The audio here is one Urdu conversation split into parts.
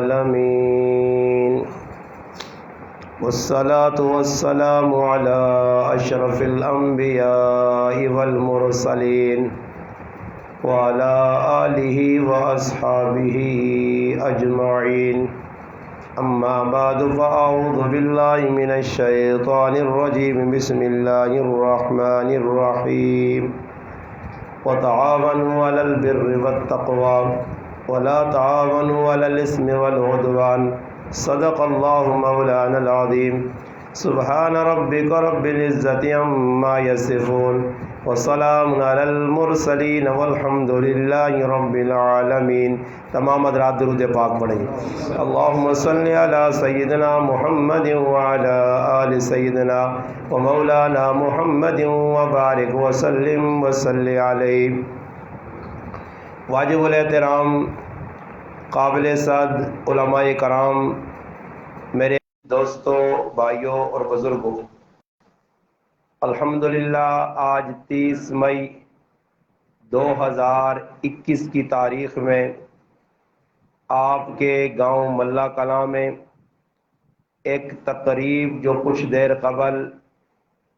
العالمين والصلاة والسلام على أشرف الأنبياء والمرسلين وعلى آله وأصحابه أجمعين أما بعد فأعوذ بالله من الشيطان الرجيم بسم الله الرحمن الرحيم وتعاونوا على البر والتقوى ولا تعاونوا على الإثم والعدوان صدق الله مولانا العظيم سبحان ربك رب العزة عما يصفون وسلام على المرسلين والحمد لله رب العالمين. تمام حضرات درود پاک پڑھیں. اللهم صل على سيدنا محمد وعلى آل سيدنا ومولانا محمد وبارك وسلم وصل عليه. واجب الاحترام قابل صد علماء کرام، میرے دوستوں، بھائیوں اور بزرگوں، الحمدللہ آج 30 مئی 2021 کی تاریخ میں آپ کے گاؤں ملا کلاں میں ایک تقریب جو کچھ دیر قبل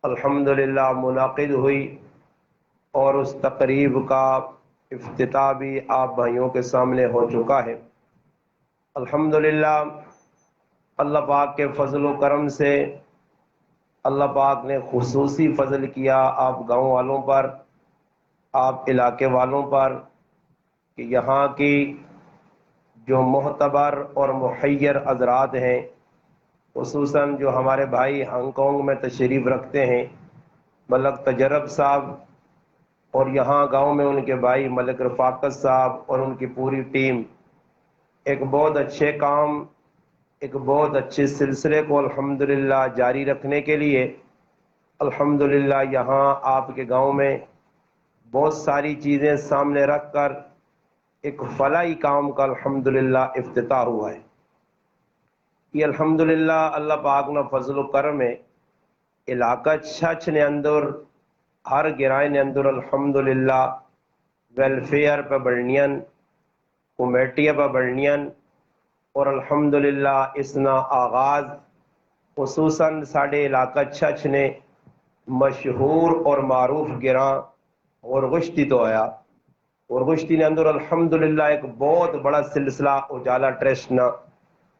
الحمدللہ منعقد ہوئی اور اس تقریب کا افتتاح بھی آپ بھائیوں کے سامنے ہو چکا ہے. الحمدللہ اللہ پاک کے فضل و کرم سے اللہ پاک نے خصوصی فضل کیا آپ گاؤں والوں پر، آپ علاقے والوں پر، کہ یہاں کی جو معتبر اور محیر حضرات ہیں، خصوصاً جو ہمارے بھائی ہانگ کانگ میں تشریف رکھتے ہیں، ملک تجرب صاحب، اور یہاں گاؤں میں ان کے بھائی ملک رفاقت صاحب اور ان کی پوری ٹیم ایک بہت اچھے کام، ایک بہت اچھے سلسلے کو الحمدللہ جاری رکھنے کے لیے الحمدللہ یہاں آپ کے گاؤں میں بہت ساری چیزیں سامنے رکھ کر ایک فلاحی کام کا الحمدللہ افتتاح ہوا ہے. یہ الحمدللہ اللہ پاک نہ فضل و کرم ہے. علاقہ چھچ نے اندر ہر گرائے نے اندر الحمدللہ ویلفیئر پہ بڑھنین، کمیٹیاں پہ بڑھنین، اور الحمدللہ اس نا آغاز خصوصاً ساڑھے علاقہ چھچ نے مشہور اور معروف گراں اور گشتی تو آیا، اور گشتی نے اندر الحمدللہ ایک بہت بڑا سلسلہ اجالا ٹرسٹ نا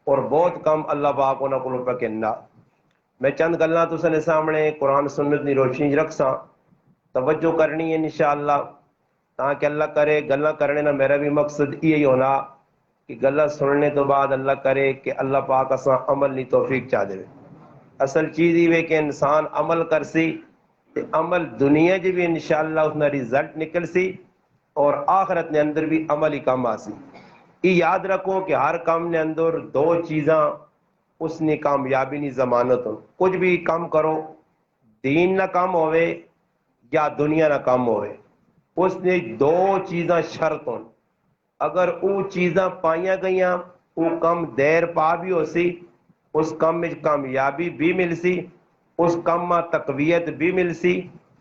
اور بہت کم اللہ پاک انہاں کو پہ کہنا. میں چند گلاں تو سنے سامنے قرآن سنت نی روشنی رکھ ساں، توجہ کرنی ہے انشاءاللہ، تاکہ اللہ کرے گلاں کرنے نا میرا بھی مقصد یہی ہونا کہ گلاں سننے تو بعد اللہ کرے کہ اللہ پاک اساں عمل نی توفیق چاہ دے. اصل چیز یہ کہ انسان عمل کر سی تے عمل دنیا جی بھی انشاءاللہ اس نے رزلٹ نکل سی اور آخرت نے اندر بھی عمل ہی کام آسی. یہ یاد رکھو کہ ہر کام نے اندر دو چیزاں اس نے کامیابی نی ضمانت ہو. کچھ بھی کام کرو، دین نہ کام ہوئے یا دنیا نہ کام ہوئے، اس نے دو چیزاں شرط ہوں. اگر وہ چیزاں پائیاں گئیاں وہ کم دیر پا بھی ہو سی، اس کام میں کامیابی بھی مل سی، اس کام میں تقویت بھی مل سی،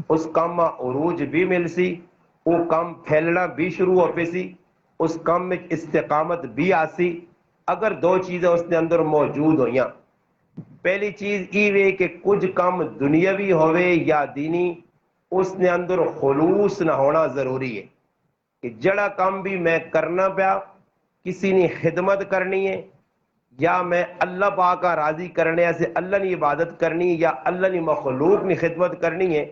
اس کام میں عروج بھی مل سی، وہ کام پھیلنا بھی شروع ہو پی سی، اس کام میں استقامت بھی آسی. اگر دو چیزیں اس کے اندر موجود ہوئیاں، پہلی چیز یہ کہ کچھ کام دنیاوی ہوئے یا دینی، اس نے اندر خلوص نہ ہونا ضروری ہے. کہ جڑا کام بھی میں کرنا پیا، کسی نے خدمت کرنی ہے یا میں اللہ پاک کا راضی کرنے سے اللہ نے عبادت کرنی یا اللہ نے مخلوق نے خدمت کرنی ہے،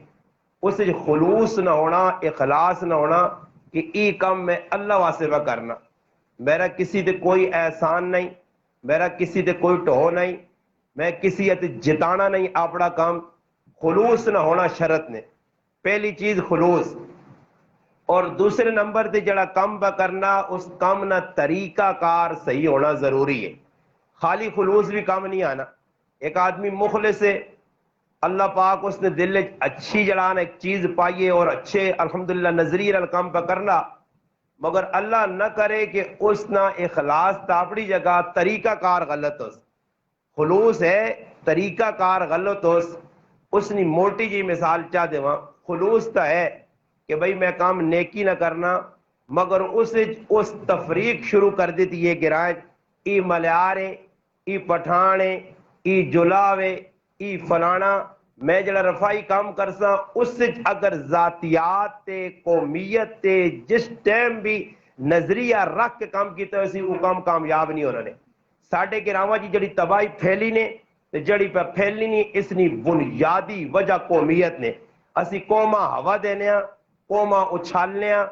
اس سے خلوص نہ ہونا، اخلاص نہ ہونا کہ ای کام میں اللہ واسطے پہ کرنا، میرا کسی تے کوئی احسان نہیں، میرا کسی تے کوئی ٹہو نہیں، میں کسی تے جتانا نہیں اپنا کام. خلوص نہ ہونا شرط نے، پہلی چیز خلوص. اور دوسرے نمبر تے جڑا کام با کرنا اس کام نہ طریقہ کار صحیح ہونا ضروری ہے. خالی خلوص بھی کام نہیں آنا. ایک آدمی مخلص ہے، اللہ پاک اس نے دل اچھی جڑان ایک چیز پائیے اور اچھے الحمدللہ نظریہ کام پہ کرنا، مگر اللہ نہ کرے کہ اس نہ اخلاص تاپڑی جگہ طریقہ کار غلط ہو. خلوص ہے، طریقہ کار غلط ہو. اس نے موٹی جی مثال چاہ دے وہاں، خلوص تا ہے کہ بھئی میں کام نیکی نہ کرنا، مگر اس تفریق شروع کر دیتی یہ گرائیں ای ملیارے ای پٹھانے ای جلاوے ای فلانا میں جڑا رفائی کام کرسا اس سے اگر ذاتیات تے قومیت تے جس ٹائم بھی نظریہ رکھ کے کام کیتا ہے اسی وہ کام کامیاب نہیں ہونا نے ساڑھے کے راوہ جی جڑی تباہی پھیلی نے تے جڑی پہ پھیلنی نہیں اس نے بنیادی وجہ قومیت نے اسی قومہ ہوا دینے ہیں قومہ اچھالنے ہیں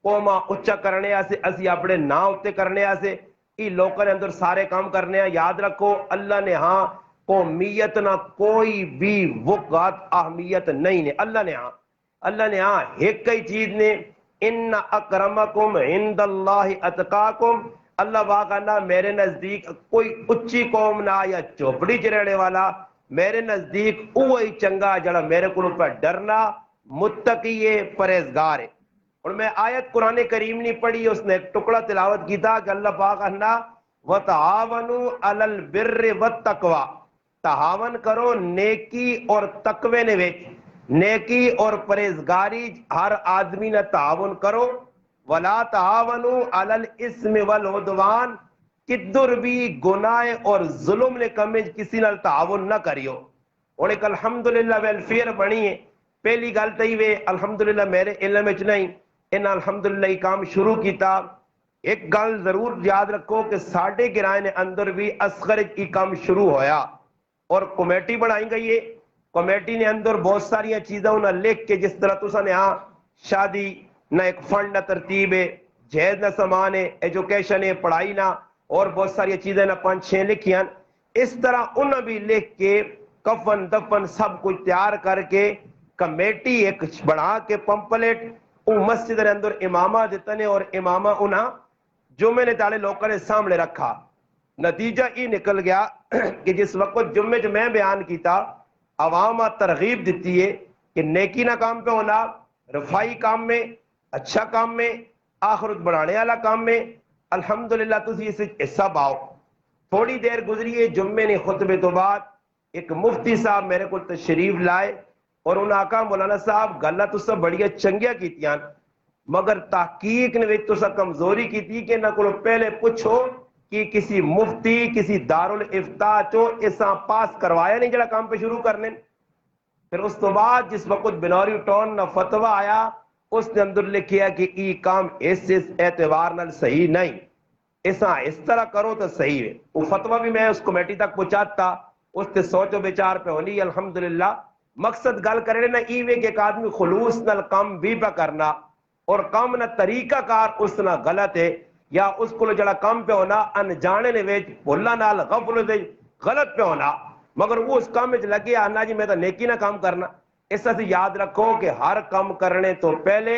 قومہ اچھا کرنے ہیں اسی اپنے نا ہوتے کرنے ہیں ای لوکل اندر سارے کام کرنے ہیں یاد رکھو اللہ نے ہاں قومیت نہ کوئی بھی وقت اہمیت نہیں نے اللہ نے ہاں ایک کئی چیز نے ان اکرمکم عند اللہ اتقاکم اللہ واقعا میرے نزدیک کوئی اچھی قوم نہ یا چوپڑی چ رہنے والا میرے نزدیک وہی چنگا جڑا میرے کو پہ ڈرنا متقی پرہیزگار ہے اور میں آیت قرآن کریم نہیں پڑھی اس نے ٹکڑا تلاوت کی تھا کہ اللہ پاک کہنا وَتَعَاوَنُوا عَلَى الْبِرِّ وَالتَّقْوَى تعاون کرو نیکی اور تقوی نے ویچ نیکی اور پرہیزگاری ہر آدمی نہ تعاون کرو وَلَا تَعَاوَنُوا عَلَى الْإِثْمِ وَالْعُدْوَانِ کدر بھی گناہ اور ظلم نے کمی کسی نال تعاون نہ کریو اور ایک الحمدللہ ویلفیئر بنی ہے پہلی گل تھی وے الحمدللہ میرے علم وچ نہیں ان الحمدللہ یہ کام شروع کیتا ایک گل ضرور یاد رکھو کہ ساڑھے گرائے نے اندر بھی اصغر کی کام شروع ہویا اور کمیٹی بنائی گئی ہے کمیٹی نے اندر بہت ساری چیزیں انہیں لکھ کے جس طرح تسا نے ہاں شادی نہ ایک فنڈ نہ ترتیب ہے جہیز نہ سامان ہے ایجوکیشن ہے پڑھائی نہ اور بہت ساری چیزیں نہ 5-6 لکھیاں اس طرح انہیں بھی لکھ کے کفن دفن سب کچھ تیار کر کے کمیٹی ایک بنا کے پمپلیٹ او مسجد کے اندر امامہ دیتے ہیں اور امامہ انہاں جمعے نے تالے لوگوں نے سامنے رکھا نتیجہ یہ نکل گیا کہ جس وقت جمعے جو میں بیان کیتا عوام ترغیب دیتی ہے کہ نیکی نہ کام پہ ہونا رفائی کام میں اچھا کام میں آخرت بڑھانے والا کام میں الحمدللہ تسی اس حصہ باؤ تھوڑی دیر گزری ہے جمعے نے خطبے تو بعد ایک مفتی صاحب میرے کو تشریف لائے اور انہوں نے کہا مولانا صاحب گلہ تو سب بڑی چنگیا کیتیاں مگر تحقیق نے تو سب کمزوری کی تھی کہ نہ کو پہلے پوچھو کہ کسی مفتی کسی دارالفتاح چو ایسا پاس کروایا نہیں جڑا کام پہ شروع کرنے پھر اس تو بعد جس وقت بنوری ٹون نہ فتوہ آیا اس نے اندر لکھیا کہ ای کام اس اعتبار نال صحیح نہیں ایسا اس طرح کرو تو صحیح ہے وہ فتوہ بھی میں اس کمیٹی تک پہنچاتا اس نے سوچو بیچار پہ ہونی الحمدللہ مقصد گل کرنے نہ ایوے کہ ایک آدمی خلوص نال کام بھی پہ کرنا اور کام نہ طریقہ کار اس نہ غلط ہے یا اس کو جڑا کام پہ ہونا انجانے نے ویچ بھولا نال غفل دے غلط پہ ہونا مگر وہ اس کام میں لگے آنا جی میں تو نیکی نہ کام کرنا اس سے یاد رکھو کہ ہر کام کرنے تو پہلے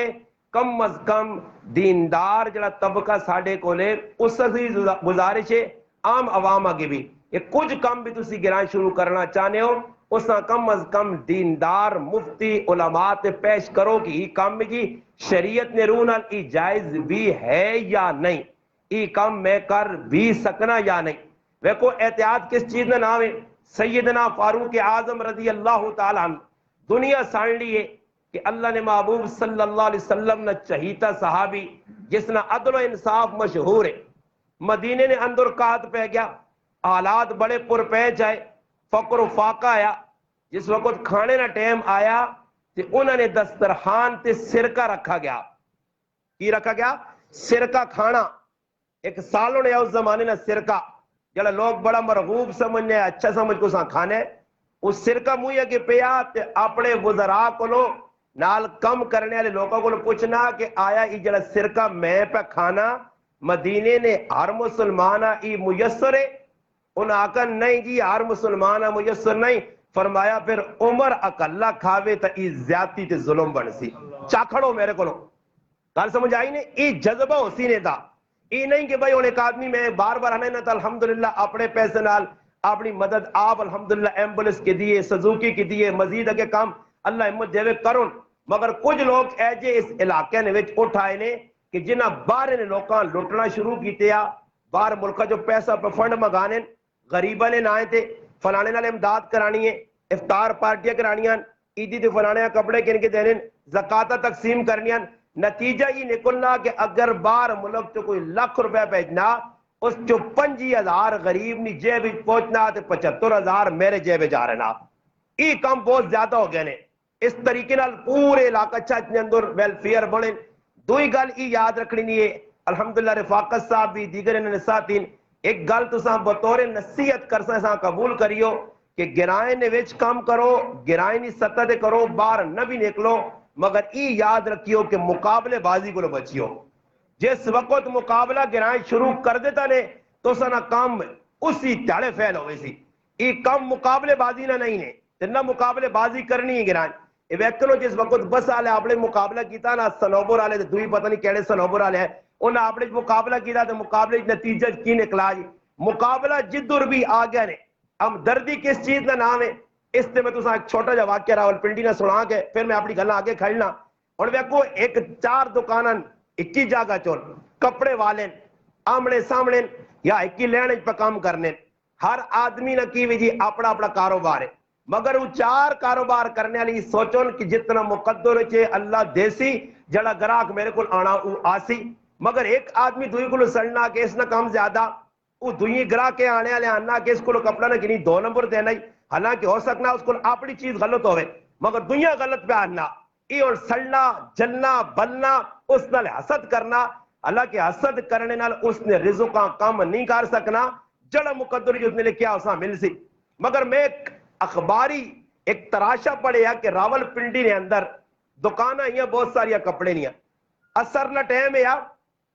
کم از کم دیندار جڑا طبقہ ساڑھے کو لے اس سے گزارش ہے عام عوام آگے بھی کہ کچھ کام بھی تسی گران شروع کرنا چاہنے ہو اس کا کم از کم دیندار مفتی علماء تے پیش کرو کہ یہ کام میں کی شریعت نے رونا ای جائز بھی ہے یا نہیں ای کام میں کر بھی سکنا یا نہیں ویکو احتیاط کس چیز نے ناوے سیدنا فاروق اعظم رضی اللہ تعالیٰ عنہ دنیا سان لیے کہ اللہ نے محبوب صلی اللہ علیہ وسلم نے چہیتا صحابی جس نے عدل و انصاف مشہور ہے مدینے نے اندر قحط پہ گیا حالات بڑے پرپیچ آئے فقر و فاقہ آیا جس وقت کھانے نہ ٹائم آیا کہ انہوں نے دسترخوان تے سرکہ رکھا گیا کی رکھا گیا سرکہ کھانا ایک سالوں نے اس زمانے نہ سرکہ جڑا لوگ بڑا مرغوب سمجھنے اچھا سمجھ کو ساں کھانے اس سرکہ مویا کے پیا تے اپنے وزراء کو لو نال کم کرنے والے لوگوں کو پوچھنا کہ آیا یہ جڑا سرکہ میں پہ کھانا مدینے نے ہر مسلمانہ ای میسر ہے انہاں آکا نہیں جی ہر مسلمانہ میسر نہیں فرمایا پھر عمر اکلہ کھاوے تا ای زیادتی تے ظلم بن سی چاکھڑو میرے کو لو کال سمجھ آئی نے ای جذبہ ہو سی نے تھا ای نہیں کہ بھائی انہیں ایک آدمی میں بار بار ہمیں نہ تھا الحمدللہ اپنے پیسے نال اپنی مدد آپ الحمدللہ ایمبولنس کے دیئے سزوکی کے دیئے مزید اگے کام اللہ ہمت دے کرن مگر کچھ لوگ ایجے اس علاقے نے وچ اٹھائے نے کہ جنہ بارے نے لوکاں لٹنا شروع کیتے آ بار ملکہ جو پیسہ پہ فنڈ مگانے غریبہ نے نائے تھے فلانے نال امداد کرانی ہے افطار پارٹیاں کرانیاں عیدی تے فلانے کپڑے کن کے دینے زکاتہ تقسیم کرنیاں نتیجہ یہ نکلنا کہ اگر بار ملک تو کوئی 1,00,000 روپے بھیجنا اس جو 5000 غریب نی جیب پہنچنا تے 75000 میرے جیب جا رہے نا. یہ کام بہت زیادہ ہو گئے نے. اس طریقے نال پورے علاقہ چاچ نے اندر ویلفیئر بنے. دوئی گل یہ یاد رکھنی نہیں ہے. الحمدللہ رفاقت صاحب بھی دیگر انہوں نے ساتھین ایک گل تو ساں بطور نصیحت کرسا ساں قبول کریو کہ گرائیں نے وچ کام کرو, گرائیں نی سطح دے کرو, باہر نہ بھی نکلو, مگر ای یاد رکھیو کہ مقابلے بازی کو بچیو. جس وقت مقابلہ گرائیں شروع کر دیتا نے تو سنا کام اسی تیڑے فیل ہوئے سی. ای کم مقابلے بازی نہ نہیں نے نہ مقابلے بازی کرنی ہے گرائیں. ویکھنو جس وقت بس آلے اپنے مقابلہ کیتا نا سنوبر آلے دوئی پتہ نہیں کیڑے سنوبر آلے ہیں انہوں نے اپنے مقابلہ کیتا تو مقابلے نتیجہ کی نکلا جی. مقابلہ جدر بھی آ گیا نے. ہمدردی کس چیز کا نام ہے؟ اس سے میں تو ایک چھوٹا جا واقعہ راول پنڈی نے سنا کے پھر میں اپنی گلاں آگے کھڑنا. اور ویکھو ایک 4 دکاناں 21 جگہ چون کپڑے والے آمنے سامنے یا 21 لینے پہ کام کرنے. ہر آدمی نہ کی جی اپنا اپنا کاروبار ہے, مگر وہ 4 کاروبار کرنے والی سوچون کہ جتنا مقدر ہے اللہ دیسی جڑا گراہک میرے کو آنا وہ آسی. مگر ایک آدمی دوئی کو سڑنا کہ اس نہ کام زیادہ وہ دوئی گراہک کے آنے والے آنا کہ اس کو کپڑا نہ گنی 2 نمبر دینا ہی. حالانکہ ہو سکنا اس کو اپنی چیز غلط ہوئے مگر دنیا غلط پہ آنا یہ اور سڑنا جلنا بلنا اس نال حسد کرنا. حالانکہ حسد کرنے نال اس نے رزقاں کم نہیں کر سکنا جڑا مقدر جو اس نے لکھیا اساں مل سی. مگر میں ایک اخباری ایک تراشا پڑے ہے کہ راول پنڈی نے اندر دکانہ ہیں بہت ساری کپڑے نہیں ہیں. اثر نہ ٹائم ہے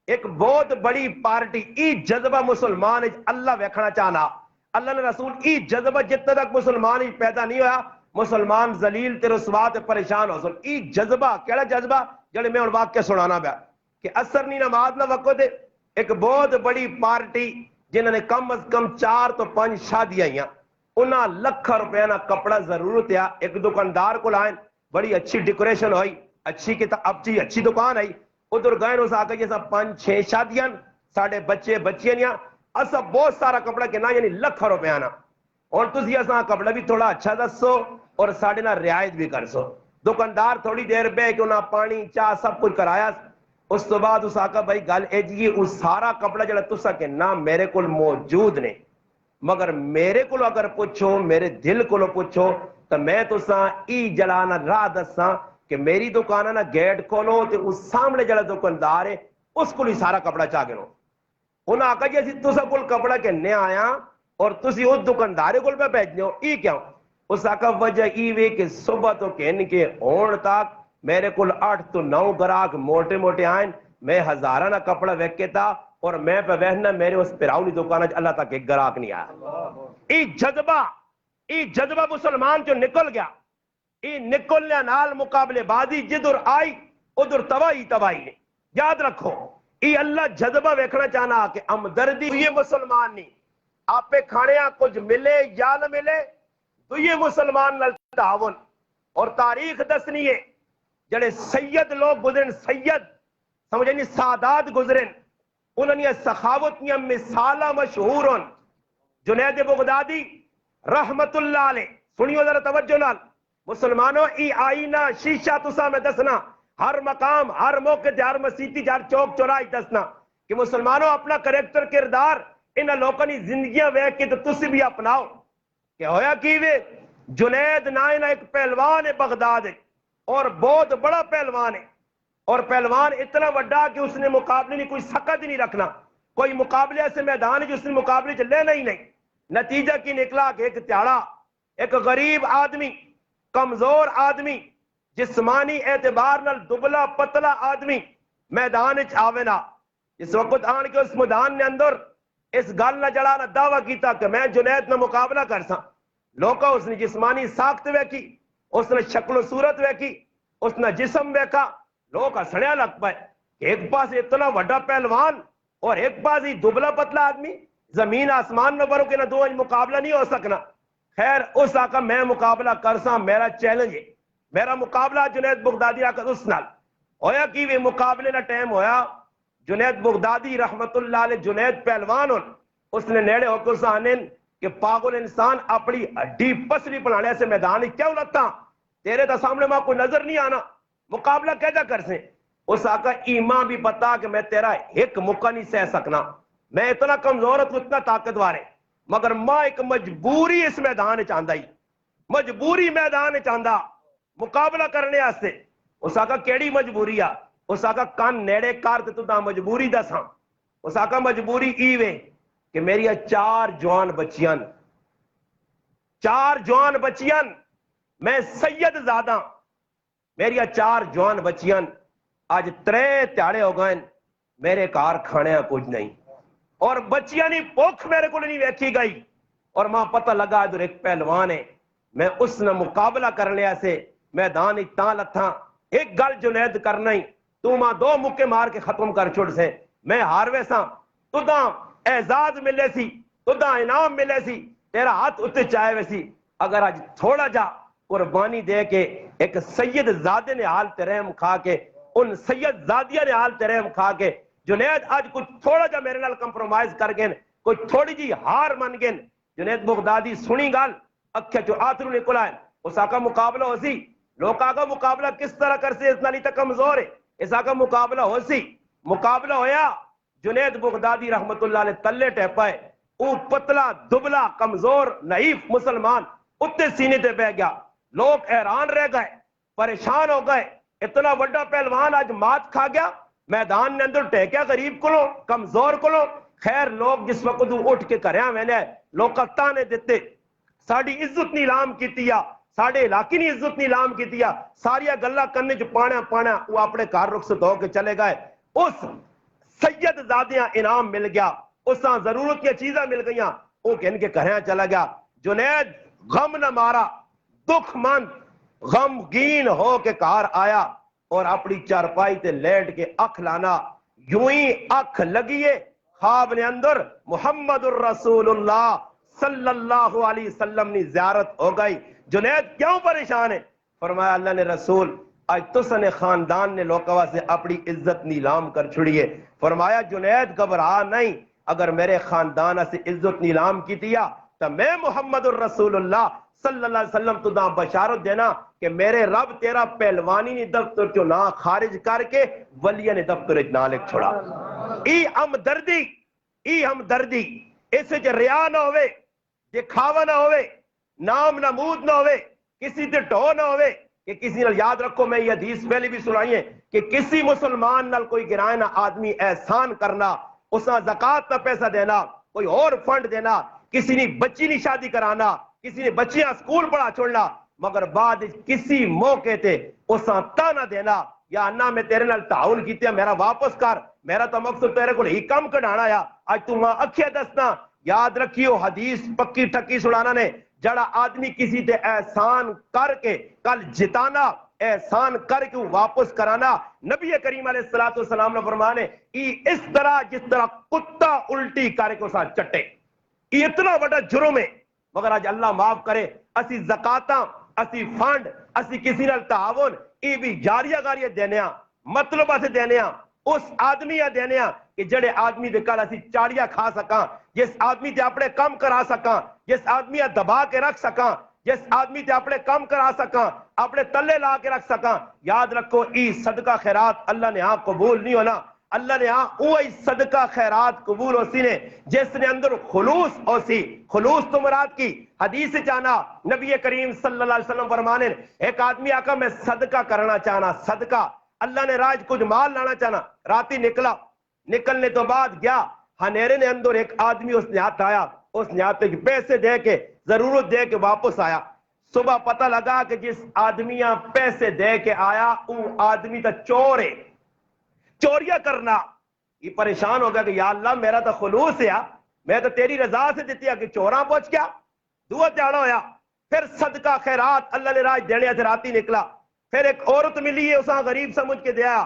ایک بہت بڑی پارٹی ای جذبہ مسلمان اللہ ویکھنا چاہنا. اللہ نے رسول ای جذبہ جتنا تک مسلمان ہی پیدا نہیں ہوا مسلمان ذلیل تے رسوا تے پریشان ہو سن. ای جذبہ کیڑا جذبہ جڑے میں ان واقعہ سنانا پیا کہ اثر نہیں نماز نہ وقت ایک بہت بڑی پارٹی جنہوں نے کم از کم 4 تو 5 شادیاں ہیں انہاں لکھ روپے نہ کپڑا ضرورت ہے. ایک دکاندار کو لائن بڑی اچھی ڈیکوریشن ہوئی اچھی اچھی دکان آئی ادھر گئے اس آگے جیسا 5-6 شادیاں ساڑھے بچے بچیاں نہیں اسا بہت سارا کپڑا کہنا یعنی لکھ روپے آنا. اور تسی اسا کپڑا بھی تھوڑا اچھا دسو اور ساڑھے نہ رعایت بھی کر سو. دکاندار تھوڑی دیر بے کہ انہاں پانی چاہ سب کچھ کرایا. اس تو بعد اس آقا بھائی گل اے جی اس سارا کپڑا جڑا تسا کہ نہ میرے کول موجود نے مگر میرے کو اگر پوچھو میرے دل کو پوچھو تو میں تو ساں ای جلانا راہ دساں کہ میری دکانہ نہ گیٹ کھولو تے اس سامنے جڑا دکاندار ہے اس کو ہی سارا کپڑا چاہ گنو. انہوں نے آقا جی اسی تسا کول کپڑا کہنے آیا اور تسی اس دکاندارے کول پہ بیٹھنے ہو ای کیا؟ اس آقا وجہ ای وے کہ صبح تو کہنے کے ہون تک میرے کول 8 تو 9 گراہک موٹے موٹے آئیں میں ہزارہ نہ کپڑا ویکے تھا اور میں پہ وہنا میرے اس پراؤنی دکانہ اللہ تک ایک گراہک نہیں آیا. ای جذبہ مسلمان جو نکل گیا ای نکلنے نال مقابلے بازی جدر آئی ادھر تباہی نے. یاد رکھو ای اللہ جذبہ ویکھنا چاہنا کہ ہمدردی یہ مسلمان نہیں آپ پہ کھانے کچھ ملے یا نہ ملے تو یہ مسلمان نال تعاون. اور تاریخ دسنی ہے جڑے سید لوگ گزرن سید سمجھنی سادات گزرن انہوں نے سخاوت میں مثالہ مشہور ہون. جنید بغدادی رحمت اللہ علیہ سنیو ذرا توجہ نال مسلمانوں ای آئینہ شیشہ تسا میں دسنا ہر مقام ہر موقع ہر مسیتی ہر چوک چورائی دسنا کہ مسلمانوں اپنا کریکٹر کردار انہاں لوگوں نے زندگیاں ویکھ کے تو تسی بھی اپناؤ. کہ ہویا کی وے جنید نائنہ ایک پہلوان ہے بغداد ہے اور بہت بڑا پہلوان ہے اور پہلوان اتنا بڑا کہ اس نے مقابلے نہیں کوئی سکت نہیں رکھنا کوئی مقابلے ایسے میدان ہے جو اس نے مقابلے چ لینا ہی نہیں. نتیجہ کی نکلا کہ ایک تیاڑا ایک غریب آدمی کمزور آدمی جسمانی اعتبار نال دبلا پتلا آدمی میدان آوے نا. اس وقت آن کے اس میدان نے اندر اس گل نہ جڑا نہ دعویٰ کیتا کہ میں جنید نہ مقابلہ کر سا. لوکا اس نے جسمانی ساخت ویکھی اس نے شکل و صورت ویکھی اس نے جسم ویکھا لوگ ہسڑیا لگ پائے ایک پاس اتنا بڑا پہلوان اور ایک پاس ہی دبلا پتلا آدمی زمین آسمان میں برو کہ نہ دو مقابلہ نہیں ہو سکنا. خیر اس آقا میں مقابلہ کرسا میرا چیلنج ہے میرا مقابلہ جنید بغدادی آقا اس نال ہویا کی وہ مقابلے نہ ٹائم ہویا جنید بغدادی رحمت اللہ علیہ جنید پہلوان اس نے نیڑے ہو کے سانن کہ پاگل انسان اپنی ہڈی پسلی بنانے سے میدان کیوں لگتا تیرے تا سامنے ماں کوئی نظر نہیں آنا مقابلہ کیسا کر سیں. اس آقا ایمان بھی بتا کہ میں تیرا ایک موقع نہیں سہ سکنا میں اتنا کمزور ہوں اتنا طاقتور ہے مگر ماں ایک مجبوری اس میدان چاہتا ہی مجبوری میدان چاہتا مقابلہ کرنے آستے اس آقا کیڑی مجبوری آ اس آقا کان نیڑے کار تے تو دا مجبوری دساں اس آقا مجبوری ایوے کہ میری 4 جوان بچیاں میں سید زادہ میری 4 جوان بچیاں آج 3 تیاڑے ہو گئے میرے کار کھانے کچھ نہیں اور بچیاں نہیں پوکھ میرے کو نہیں ویکھی گئی اور ماں پتہ لگا ادھر ایک پہلوان ہے میں اس نے مقابلہ کرنے ایسے میدان اتنا لتھا ایک گل جنید کرنا ہی تو ماں 2 مکے مار کے ختم کر چھوڑ سے میں ہار ویسا تو دا اعزاز ملے سی تو دا انعام ملے سی تیرا ہاتھ اتنے چاہے ویسی اگر آج تھوڑا جا قربانی دے کے ایک سید زادے نے حال ترہم کھا کے ان سید زادیہ نے حال ترہم کھا کے جنید آج کچھ تھوڑا جا میرے نال کمپرومائز کر گئے کوئی تھوڑی جی ہار من گئے جنید بغدادی سنی گال اکھے جو آترو نکلا ہے اس آقا مقابلہ ہو سی لوگ آقا مقابلہ کس طرح کر سے اتنا نہیں تک کمزور ہے اس آقا مقابلہ ہو سی مقابلہ ہویا جنید بغدادی رحمت اللہ علیہ تلے ٹیپائے او پتلا دبلا کمزور نحیف مسلمان اتنے سینے تے بہ گیا لوگ حیران رہ گئے پریشان ہو گئے اتنا بڑا پہلوان آج مات کھا گیا میدان نے اندر ٹیکیا غریب کو لو کمزور کو لو خیر لوگ جس وقت اٹھ کے کریا میں نے لوگ تانے دیتے ساڑی عزت نیلام کی تیا ساڑے علاقی نہیں عزت نیلام کی تیا ساریا گلہ کرنے جو پانا وہ اپنے کار رخصت ہو کے چلے گئے اس سید زادیاں انعام مل گیا اس ضرورت کی چیزیں مل گئیاں وہ کہ ان کے کہیاں چلا گیا جنید غم نہ مارا دکھ مند غمگین ہو کے کار آیا اور اپنی چارپائی تے لیٹ کے اکھ لانا یوں ہی اکھ لگیے خواب نے اندر محمد الرسول اللہ صلی اللہ علیہ وسلم نے زیارت ہو گئی جنید کیوں پریشان ہے فرمایا اللہ نے رسول آج تسن خاندان نے لوکوا سے اپنی عزت نیلام کر چھڑیے فرمایا جنید گھبرا نہیں اگر میرے خاندان سے عزت نیلام کی دیا تو میں محمد الرسول اللہ صلی اللہ علیہ وسلم تو دا بشارت دینا کہ میرے رب تیرا پہلوانی نے دفتر چو نہ خارج کر کے ولیہ نے دفتر نہ لکھ چھوڑا ای ہمدردی اسے جو ریا نہ ہوئے دکھاوا نہ ہوئے نام نمود نہ ہوئے کسی تے ڈھو نہ ہوئے کہ کسی نال یاد رکھو میں یہ حدیث پہلے بھی سنائی ہے کہ کسی مسلمان نال کوئی گرائے نہ آدمی احسان کرنا اس نہ زکاة نہ پیسہ دینا کوئی اور فنڈ دینا کسی نے بچی نہیں شادی کرانا کسی نے بچیاں سکول پڑھا چھوڑنا مگر بعد کسی موقع تے اس نہ تانا دینا یا انہا میں تیرے نال تعاون کیتے میرا واپس کر میرا تو مقصد تیرے کو ہی کم کڑانا یا آج تو ماں اکھے دسنا یاد رکھیو حدیث پکی ٹھکی سنانا نے جڑا آدمی کسی تے احسان کر کے کل جتانا احسان کر کے واپس کرانا نبی کریم علیہ السلام نے فرمانے اس طرح جس طرح کتا الٹی کر کے اسا چٹے یہ اتنا بڑا جرم ہے مگر آج اللہ معاف کرے اسی زکاتاں اسی فنڈ اسی کسی نال تعاون یہ بھی جاریہ گاریہ دینیاں مطلبہ سے دینیاں اس آدمیہ دینیاں کہ جڑے آدمی دے کل اسی چاڑیاں کھا سکاں جس آدمی تے اپنے کم کرا سکاں جس آدمیہ دبا کے رکھ سکاں جس آدمی تے اپنے کم کرا سکاں اپنے تلے لا کے رکھ سکاں یاد رکھو ای صدقہ خیرات اللہ نے ہاں قبول نہیں ہونا اللہ نے ہاں اوہی صدقہ خیرات قبول ہو سی نے جس نے اندر خلوص ہو سی خلوص تو مراد کی حدیث جانا نبی کریم صلی اللہ علیہ وسلم فرمانے ایک آدمی آقا میں صدقہ کرنا چاہنا صدقہ اللہ نے راج کچھ مال لانا چاہنا راتی نکلنے تو بعد گیا ہنیرے نے اندر ایک آدمی اس نے ہاتھ آیا اس نے ہاتھ پیسے دے کے ضرورت دے کے واپس آیا صبح پتہ لگا کہ جس آدمیاں پیسے دے کے آیا وہ آدمی تا چور ہے چوریاں کرنا یہ پریشان ہو گیا کہ یا اللہ میرا تو خلوص ہے میں تو تیری رضا سے دیتی ہے کہ چوراں پہنچ گیا دعا جاڑا ہویا پھر صدقہ خیرات اللہ نے راج دینے سے راتی نکلا پھر ایک عورت ملی ہے اسا غریب سمجھ کے دیا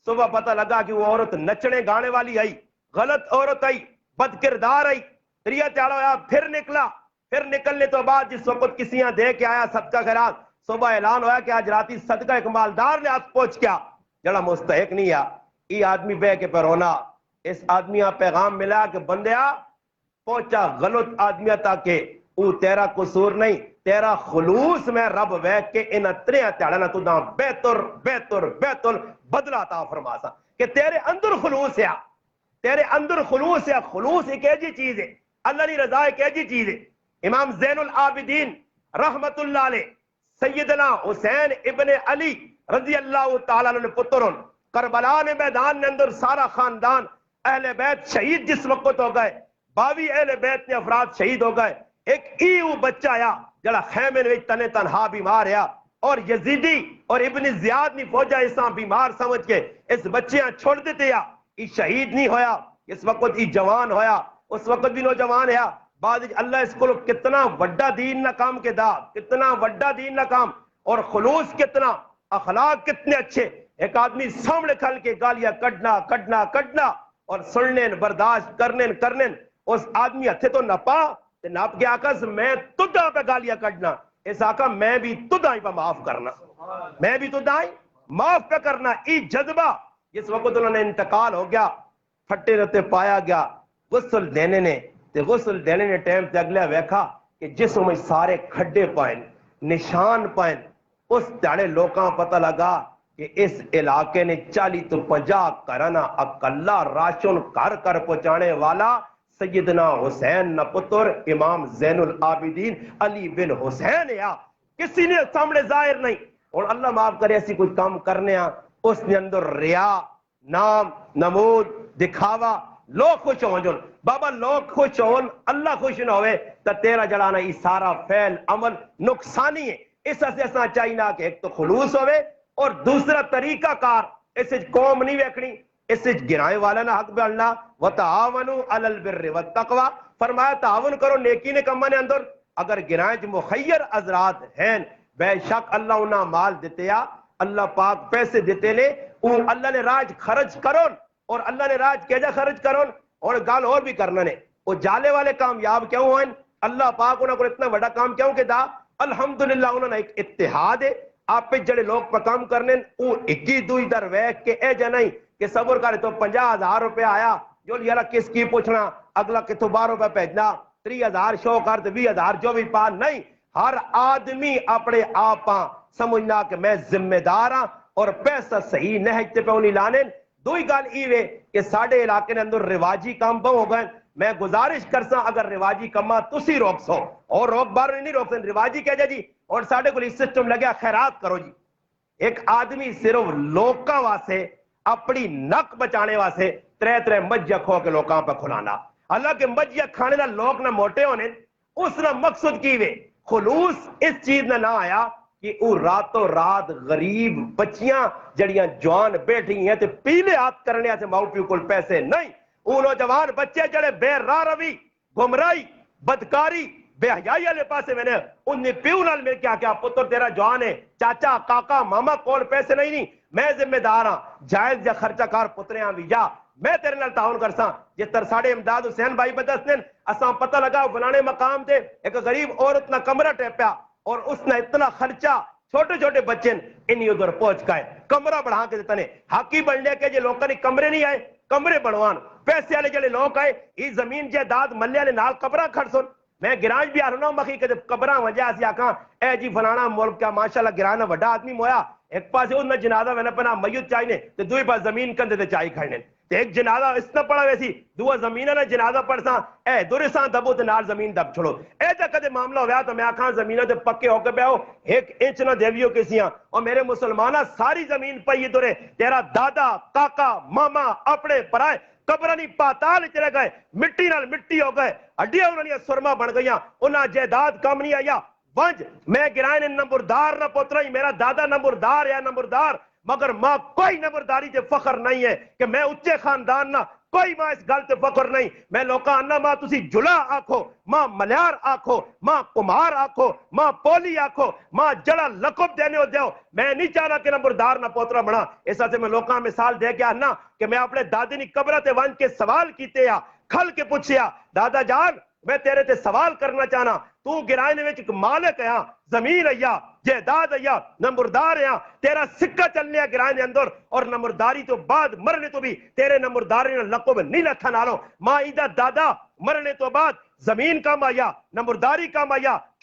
صبح پتہ لگا کہ وہ عورت نچنے گانے والی آئی غلط عورت آئی بد کردار آئی دریا چاڑا ہویا پھر نکلا پھر نکلنے تو بعد جس وقت کسیاں دے کے آیا صدقہ خیرات صبح اعلان ہویا کہ آج راتی صدقہ ایک مالدار نے ہاتھ پہنچ گیا جڑا مستحق نہیں ہے یہ آدمی بے کے پر ہونا اس آدمی پیغام ملا کہ بندیا پہنچا غلط آدمیہ تاکہ او تیرا قصور نہیں تیرا خلوص میں رب ویک کے ان اتریاں تیڑنا تو دا بیتر بدلہ عطا فرما سا کہ تیرے اندر خلوص ہے تیرے اندر خلوص ہے. خلوص ایک ایسی چیز ہے, اللہ کی رضا ایک ایسی چیز ہے. امام زین العابدین رحمت اللہ علیہ سیدنا حسین ابن علی رضی اللہ تعالیٰ عنہ پتر کربلا نے میدان نے اندر سارا خاندان اہل بیت شہید جس وقت ہو گئے, 22 اہل بیت نے افراد شہید ہو گئے. ایک ایو بچہ آیا جڑا خیمے میں تنے تنہا بیمار ہے, اور یزیدی اور ابن زیاد نے فوجا اساں بیمار سمجھ کے اس بچیاں چھوڑ دیتے یا یہ شہید نہیں ہویا. اس وقت یہ جوان ہویا, اس وقت بھی نوجوان ہے. بعد اللہ اس کو کتنا وڈا دین نہ کام کے دا, کتنا وڈا دین نہ کام, اور خلوص کتنا, اخلاق کتنے اچھے. ایک آدمی سامنے کھل کے گالیاں کڈنا کڈنا کڈنا اور سننے برداشت کرنے اس آدمی ہتھے تو نپا نپ کے آقا میں تدھا پہ گالیاں کڈنا, اس آقا میں بھی تدھا ہی پہ معاف کرنا, میں بھی تدھا ہی معاف پہ کرنا. ای جذبہ جس وقت انہوں نے انتقال ہو گیا, پھٹے رتے پایا گیا, غسل دینے نے غسل دینے نے ٹائم تے اگلے ویکھا کہ جسم میں سارے کھڈے پائیں نشان پائیں. اس تیڑے لوکاں پتہ لگا کہ اس علاقے نے 40 تو 50 کرنا اکلا راشن کر پہنچانے والا سیدنا حسین نہ پتر امام زین العابدین علی بن حسین یا کسی نے سامنے ظاہر نہیں. اور اللہ معاف کرے ایسی کوئی کام کرنے اس نے اندر ریا, نام, نمود, دکھاوا, لوگ خوش ہوں جن بابا, لوگ خوش ہون اللہ خوش نہ ہوئے تو تیرا جڑانا یہ سارا فعل عمل نقصانی ہے. اس سے ایسا چاہیے کہ ایک تو خلوص ہوئے, اور دوسرا طریقہ کار اس قوم نہیں ویکھنی, اس گرائے والا نہ حق بلنا. وتعاونوا علی البر والتقوی, فرمایا تعاون کرو نیکی نے کما نے اندر. اگر گرائے مخیر حضرات ہیں بے شک اللہ انہاں مال دیتے یا اللہ پاک پیسے دیتے لے, اللہ نے راج خرچ کرو, اور اللہ نے راج کیجا خرچ کرو. اور گال اور بھی کرنا نے, وہ جالے والے کامیاب کیوں ہوئے, اللہ پاک انہوں کو اتنا بڑا کام کیوں کہ دا الحمدللہ انہوں نے ایک اتحاد ہے. آپ پہ جڑے لوگ پہ کام کرنے وہ اکی دوئی در ویک کے اے جا نہیں کہ صبر کرے تو 50,000 روپے آیا جو یارا کس کی پوچھنا, اگلا کتوں 12 روپے بھیجنا, 30,000 شو کر تو 20,000 جو بھی پا نہیں. ہر آدمی اپنے آپ سمجھنا کہ میں ذمہ دار ہاں اور پیسہ صحیح نہجتے پہ انہیں لانے. دوئی گال ایوے کہ ساڑھے علاقے نے اندر رواجی کام پہ ہو گئے. میں گزارش کرسا اگر رواجی کما تسی روک سو, اور روک بار نہیں روک سن, رواجی کہہ جا جی اور ساڑھے کو اس سسٹم لگیا خیرات کرو جی. ایک آدمی صرف لوکاں واسے اپنی نک بچانے واسے ترے مجھے کھو کے لوکاں پہ کھلانا. حالانکہ مجھے کھانے نہ لوگ نہ موٹے ہونے, اس نہ مقصد کی وے خلوص اس چیز نہ آیا کہ وہ راتوں رات غریب بچیاں جڑیاں جوان بیٹھی ہیں تے پیلے ہاتھ کرنے سے ماؤ پیو کو پیسے نہیں. وہ نوجوان بچے جڑے بے راہ روی, گمرائی, بدکاری, بے حیائی والے پاسے میں نے ان نے پیو نال مل کے کیا پتر تیرا جوان ہے, چاچا کاکا ماما کول پیسے نہیں, میں ذمہ دار ہاں, جائز یا خرچہ کار پتریاں بھی جا, میں تیرے نال تعاون کرساں. جس طرح ساڑھے امداد حسین بھائی بدس نے اساں پتہ لگا فلانے مقام تے ایک غریب عورت نہ کمرہ ٹیپیا, اور اس نے اتنا خرچہ چھوٹے چھوٹے بچے انہی ادھر پہنچ گئے کمرہ بڑھا کے دیتا نے. حقی بڑھنے کے جو لوگوں نے کمرے نہیں آئے, کمرے بڑھوان, پیسے والے جڑے لوگ آئے یہ زمین جائیداد ملے نے نال قبراں کھڑ سن. میں گراج بھی آ رہا ہوں مخی کہ قبراں وجہ سے آکھاں اے جی فلانا ملک کا ماشاءاللہ گرانا بڑا آدمی مویا, ایک پاسے انہاں جنازہ وینا پنا میت چاہیے تے دوئی پاس زمین کندے تے چاہی کھڑنے, تے ایک جنازہ اس نہ پڑا ویسی دو زمینہ نہ جنازہ پڑساں اے دورساں دبو تے نال زمین دب چھڑو. اے جا کدے معاملہ ہویا تو میں آکھاں زمینہ تے پکے ہو کے بیاؤ 1 انچ نہ دیویو کسیاں, اور میرے مسلمانہ ساری زمین پئی دورے تیرا دادا کاکا ماما اپنے پرائے قبرہ نہیں پاتال چلے گئے, مٹی نال مٹی ہو گئے, ہڈیاں انہوں نے سرما بن گئیاں, انہاں جائیداد کم نہیں آیا. ونج میں گرائے نمبردار نہ پترا ہی, میرا دادا نمبردار یا نمبردار, مگر ماں کوئی نمبرداری تے فخر نہیں ہے کہ میں اچھے خاندان نہ, کوئی ماں اس گل تے فخر نہیں. میں لوکاں انہاں ماں تسی جلا آکھو, ماں ملیار آکھو, ماں کمار آکھو, ماں پولی آکھو, ماں جڑا لقب دینے ہو دیو, میں نہیں چاہنا کہ نمبردار نہ پوترا بنا. اس سے میں لوکاں مثال دے کے آنا کہ میں اپنے دادی نی قبرہ تے ونج کے سوال کیتے یا کھل کے پوچھیا دادا جان میں تیرے تے سوال کرنا چاہنا, تو گرائے وچ مالک ہے, زمین ہے, جائیداد ہے, نمبردار ہے, تیرا سکہ چلنے گرائے اندر, اور نمبرداری تو بعد مرنے تو بھی تیرے نمبرداری نے لقب نہیں لکھا نالو. ماں ایدہ دادا مرنے تو بعد زمین کام آیا, نمبرداری کام آیا,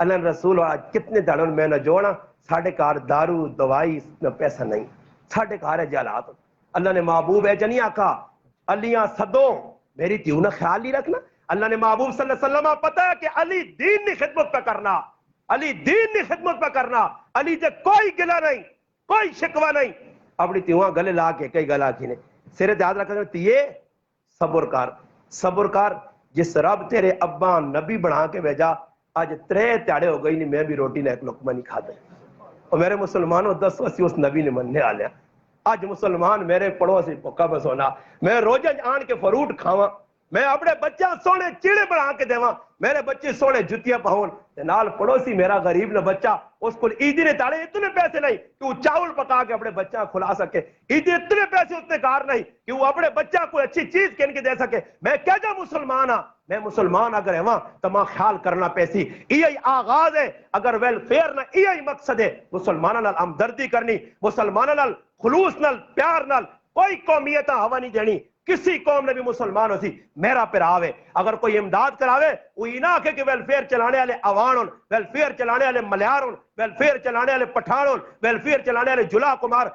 اللہ نے رسول آج کتنے دڑوں میں نہ جوڑا ساڑھے کار دارو دوائی نہ پیسہ نہیں ساڑھے کار ہے جالات اللہ نے محبوب ہے جنی آقا علیاں صدو میری تیوں نہ خیال ہی رکھنا اللہ نے محبوب صلی اللہ علیہ وسلم پتا ہے کہ علی دین نے خدمت پہ کرنا علی دین نے خدمت پہ کرنا علی جے کوئی گلہ نہیں کوئی شکوہ نہیں اپنی تیوہاں گلے لا کے کئی گلہ کی نے سیرے یاد رکھنا تیے صبر کار جس رب تیرے ابا نبی بنا کے بھیجا آج 3 تیاڑے ہو گئی نہیں میں بھی روٹی نہ ایک لقمہ نہیں کھاتا اور میرے مسلمانوں 10 وسی اس نبی نے مننے آ لیا آج مسلمان میرے پڑوسی پکا بس ہونا میں روزہ آن کے فروٹ کھاواں میں اپنے بچہ سونے چیڑے بنا کے دیواں میرے بچے سونے جتیاں پہون نال پڑوسی میرا غریب نہ بچہ اس کو عیدی نے تاڑے اتنے پیسے نہیں کہ وہ چاول پکا کے اپنے بچہ کھلا سکے عیدی اتنے پیسے اتنے کار نہیں کہ وہ اپنے بچہ کوئی اچھی چیز کہن کے دے سکے میں کہہ جا مسلمان ہاں میں مسلمان اگر ہے وہاں تو ماں خیال کرنا پیسی یہی آغاز ہے اگر ویلفیئر نہ یہی مقصد ہے مسلمانوں نال ہمدردی کرنی مسلمانوں نال خلوص نال پیار نال کوئی قومیت ہوا نہیں دینی کسی قوم نے بھی مسلمان ہو سی میرا پراوے اگر کوئی امداد کراوے وہ نہ آکھے کہ ویلفیئر چلانے والے عوان ہون ویلفیئر چلانے والے ملیار ہون ویلفیئر چلانے والے پٹھان ہون ویلفیئر چلانے والے جلا کمار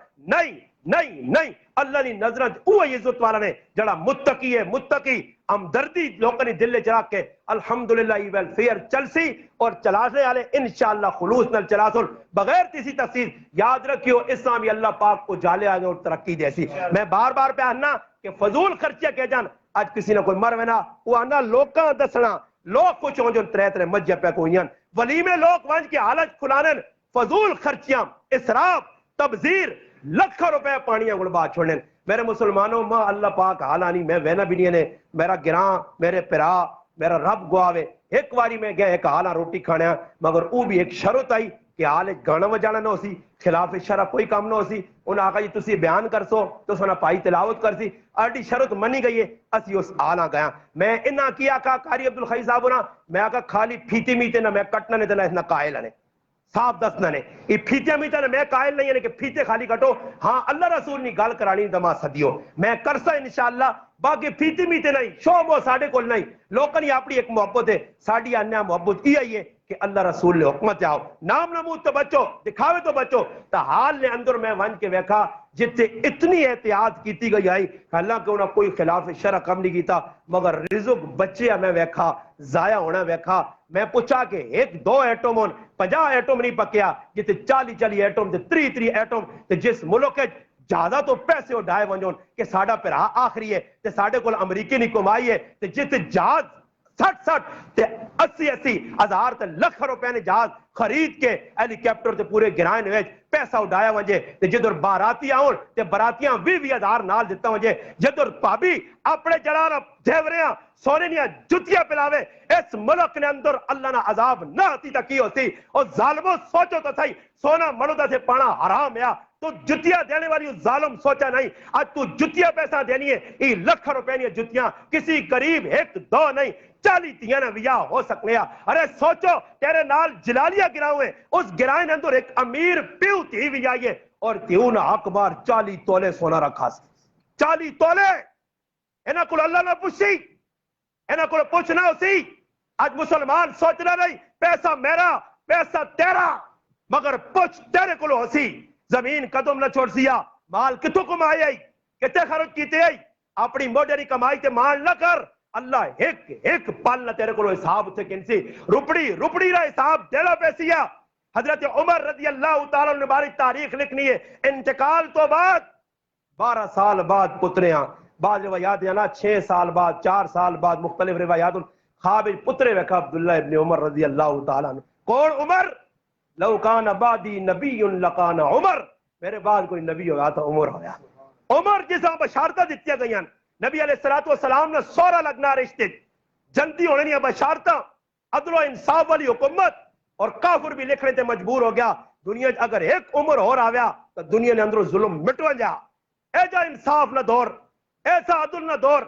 نہیں اللہ نے نظرت اوہ عزت والا نے جڑا متقی ہے متقی ہمدردی لوگوں نے دل چلا کے الحمدللہ یہ ویلفیئر چل سی اور چلانے والے انشاءاللہ خلوص نل چلا سن بغیر کسی تفسیر یاد رکھیو اسلامی اللہ پاک کو جالے آگے اور ترقی دیسی میں بار بار پہننا کہ فضول خرچیاں کہ جان آج کسی نے کوئی مر وینا وہ آنا لوکاں دسنا لوگ کچھ ہوں جو 3 مجھے پہ کوئی ولیمے لوگ وانج کی حالت کھلانن فضول خرچیاں اسراف تبذیر لکھوں روپے پانیاں گلبا چھوڑنے میرے مسلمانوں ماں اللہ پاک حالانی میں وینا بھی نہیں نے میرا گراں میرے پرا میرا رب گواوے ایک واری میں گیا ایک حالہ روٹی کھانے مگر وہ بھی ایک شرط آئی کہ حال گانا وجانا نہ ہو سی خلاف شرع کوئی کام نہ ہو سی انہیں آقا جی تسی بیان کر سو تو سنا پائی تلاوت کر سی آڈی شرط منی گئی ہے اسی اس آلہ گیا میں انہاں کیا آقا قاری عبدالخی صاحب ہونا میں آقا خالی پھیتی میتے نہ میں کٹنا نہیں دینا اتنا قائل ہے صاحب دسنا نے یہ پھیتے میتے نہ میں قائل نہیں ہے کہ پھیتے خالی کٹو ہاں اللہ رسول نے گال کرانی دما صدیو میں کرسا انشاءاللہ باقی پھیتی میتے نہیں شوب ہو ساڑھے کول نہیں لوکن یہ اپنی ایک محبت ہے ساڑھی آنیا محبت یہ ہے کہ اللہ رسول نے حکمت جاؤ نام نمود تو بچو دکھاوے تو بچو تا حال نے اندر میں ون کے ویکھا جتے اتنی احتیاط کیتی گئی آئی کہ اللہ کہ انہوں کوئی خلاف شرع کم نہیں کیتا مگر رزق بچے میں ویکھا ضائع ہونا ویکھا میں پوچھا کہ 1-2 ایٹم ہون 50 ایٹم نہیں پکیا جتے 40 ایٹم تے 3 ایٹم تے جس ملک ہے زیادہ تو پیسے اڈائے ونجون کہ ساڑھا پھر آخری ہے تے ساڑھے کول امریکی نہیں کمائی ہے تے جتے جہاز 60 تے 80 ہزار تے لکھ روپے نے جہاز خرید کے ہیلی کیپٹر تے پورے گرائن ویچ پیسہ اڈایا ونجے تے جدر باراتی آؤن تے براتیاں 20 ہزار نال دیتا ونجے جدر پابی اپنے جڑانا جیوریاں سونے نیا جتیاں پلاوے اس ملک نے اندر اللہ نہ عذاب نہ آتی تا کی ہوتی اور ظالموں سوچو تو صحیح سونا مڑودہ سے پانا حرام ہے تو جتیاں دینے والی ظالم سوچا نہیں آج تو جتیاں پیسہ دینی ہے یہ لکھ روپے نہیں جتیاں کسی قریب 1-2 نہیں 40 تیانا ویا ہو سکنے ارے سوچو تیرے نال جلالیہ گراؤں ہیں اس گرائن اندر ایک امیر پیو تھی بھی آئیے اور تیون اکبر 40 تولے سونا رکھا سی 40 تولے انہاں کل اللہ نہ پوچھی انہاں کل پوچھنا اسی آج مسلمان سوچنا نہیں پیسہ میرا پیسہ تیرا مگر پوچھ تیرے کلو ہسی زمین قدم نہ چھوڑ سیا مال کتوں کمائی آئی کتے خرچ کیتے آئی اپنی موڈری کمائی تے مال نہ کر اللہ ایک پل نہ تیرے کلو حساب سے کنسی رپڑی رہا حساب دینا پیسیا حضرت عمر رضی اللہ تعالیٰ نے باری تاریخ لکھنی ہے انتقال تو بعد 12 سال بعد پتریاں بعض روایات یا نا 6 سال بعد 4 سال بعد مختلف روایات خواب پترے وکھا عبداللہ ابن عمر رضی اللہ تعالیٰ عنہ کون عمر لو کان بعدی نبی لکان عمر میرے بعد کوئی نبی ہوا تو عمر ہویا عمر جسا بشارتہ دیتیا گئی نبی علیہ السلام نے سورا لگنا رشتے جنتی ہونے نہیں بشارتہ عدل و انصاف والی حکومت اور کافر بھی لکھنے تے مجبور ہو گیا دنیا اگر ایک عمر ہو رہا گیا تو دنیا نے اندر ظلم مٹو جا ایجا انصاف نہ دور ایسا عدل نہ دور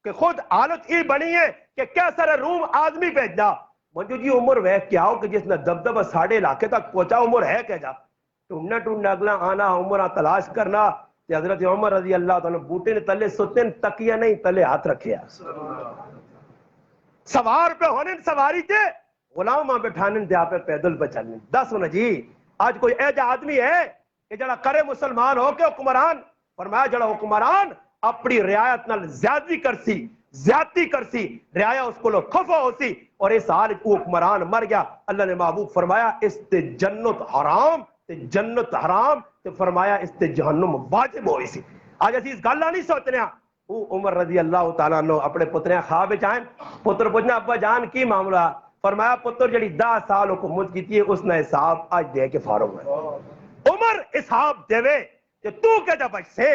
کہ خود حالت ہی بنی ہے کہ کیسر روم آدمی بھیجنا منجو جی عمر وہ کیا ہو کہ جس نے دبدبہ ساڑھے علاقے تک پہنچا عمر ہے کیا جا ٹونڈنا اگلا آنا عمرہ تلاش کرنا کہ حضرت عمر رضی اللہ تعالیٰ بوٹے نے تلے سوتے تکیہ نہیں تلے ہاتھ رکھیا سوار پہ ہونے سواری تھے غلام بٹھانے تے آپ پیدل پہ چلنے. دس ہونا جی آج کوئی ایجا آدمی ہے کہ جڑا کرے مسلمان ہو کے حکمران. فرمایا جڑا حکمران اپنی رعایت نال زیادتی کرسی رعایا اس کو خفا ہوسی اور اس حال وہ حکمران مر گیا. اللہ نے محبوب فرمایا اس تے جنت حرام تے جنت حرام تے فرمایا اس تے جہنم واجب ہوئی سی. آج اسی اس گل نہیں سوچنے. وہ عمر رضی اللہ تعالیٰ عنہ اپنے پتریاں خواب آئے. پتر پوچھنا ابا جان کی معاملہ؟ فرمایا پتر جڑی 10 سال حکومت کی اس نے حساب آج دے کے فارغ ہے. عمر حساب دے کہ تو کہ جب سے